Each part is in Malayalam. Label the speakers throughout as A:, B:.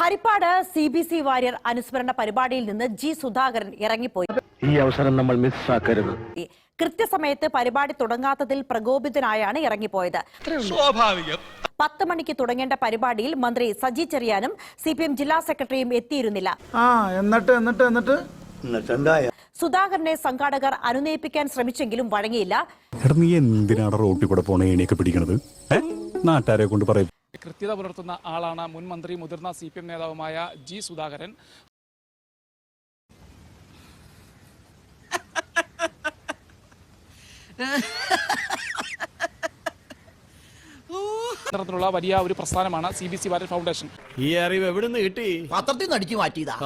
A: ഹരിപ്പാട് CBC വാര്യർ അനുസ്മരണ പരിപാടിയിൽ നിന്ന് ജി സുധാകരൻ ഇറങ്ങിപ്പോയി.
B: ഈ അവസരം നമ്മൾ മിസ്സാക്കരുത്.
A: കൃത്യസമയത്ത് പരിപാടി തുടങ്ങാത്തതിൽ പ്രകോപിതനായാണ് ഇറങ്ങിപ്പോയത്.
C: സ്വാഭാവികം.
A: 10 മണിക്ക് തുടങ്ങേണ്ട പരിപാടിയിൽ മന്ത്രി സജി ചെറിയാനും CPM ജില്ലാ സെക്രട്ടറിയും എത്തിയിരുന്നില്ല. സുധാകരനെ സംഘാടകർ അനുനയിപ്പിക്കാൻ ശ്രമിച്ചെങ്കിലും വഴങ്ങിയില്ല.
D: കൃത്യത പുലർത്തുന്ന ആളാണ് മുൻ മന്ത്രി മുതിർന്ന CPM നേതാവുമായ ജി സുധാകരൻ. ുള്ള വലിയ ഒരു പ്രസ്ഥാനമാണ് CBC വാര്യർ ഫൗണ്ടേഷൻ.
C: ഈ അറിവ് എവിടുന്ന് കിട്ടി?
E: പത്രത്തിൽ നിന്ന് അടിച്ചു മാറ്റിയതാ.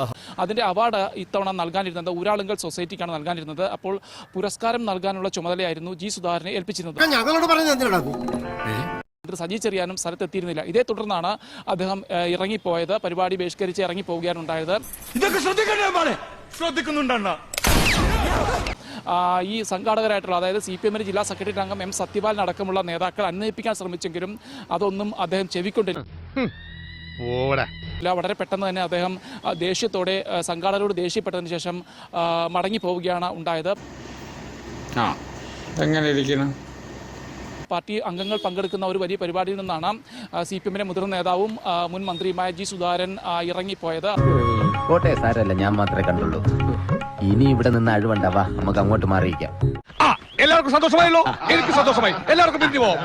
D: അതിന്റെ അവാർഡ് ഇത്തവണ നൽകാനിരുന്നത് ഊരാളുങ്കൽ സൊസൈറ്റിക്കാണ് നൽകാനിരുന്നത്. അപ്പോൾ പുരസ്കാരം നൽകാനുള്ള ചുമതലയായിരുന്നു ജി സുധാകരനെ ഏൽപ്പിച്ചിരുന്നത്. മന്ത്രി സജി ചെറിയാനും സ്ഥലത്തെത്തിയിരുന്നില്ല. ഇതേ തുടർന്നാണ് അദ്ദേഹം ഇറങ്ങിപ്പോയത്. പരിപാടി ബഹിഷ്കരിച്ച് ഇറങ്ങിപ്പോവുകയാണ് ഉണ്ടായത്.
C: ഇതൊക്കെ ശ്രദ്ധിക്കുന്നുണ്ടോ?
D: ഈ സംഘാടകരായിട്ടുള്ള അതായത് CPM ജില്ലാ സെക്രട്ടറി അംഗം M സത്യപാലൻ അടക്കമുള്ള നേതാക്കൾ അന്വയിപ്പിക്കാൻ ശ്രമിച്ചെങ്കിലും അതൊന്നും അദ്ദേഹം ചെവിക്കൊണ്ടില്ല. വളരെ പെട്ടെന്ന് തന്നെ അദ്ദേഹം ദേഷ്യത്തോടെ സംഘാടകരോട് ദേഷ്യപ്പെട്ടതിന് ശേഷം മടങ്ങി പോവുകയാണ് ഉണ്ടായത്. പാർട്ടി അംഗങ്ങൾ പങ്കെടുക്കുന്ന ഒരു വലിയ പരിപാടിയിൽ നിന്നാണ് CPM മുതിർന്ന നേതാവും മുൻ മന്ത്രിയുമായ ജി സുധാകരൻ ഇറങ്ങിപ്പോയത്.
E: കോട്ടെ സാരല്ല, ഞാൻ മാത്രമേ കണ്ടുള്ളൂ. ഇനി ഇവിടെ നിന്ന് അഴിവണ്ടാവാ, നമുക്ക് അങ്ങോട്ട് മാറിയിക്കാം.
C: എല്ലാവർക്കും സന്തോഷമായല്ലോ. എനിക്ക് സന്തോഷമായി. എല്ലാവർക്കും പിരിഞ്ഞു പോവാം.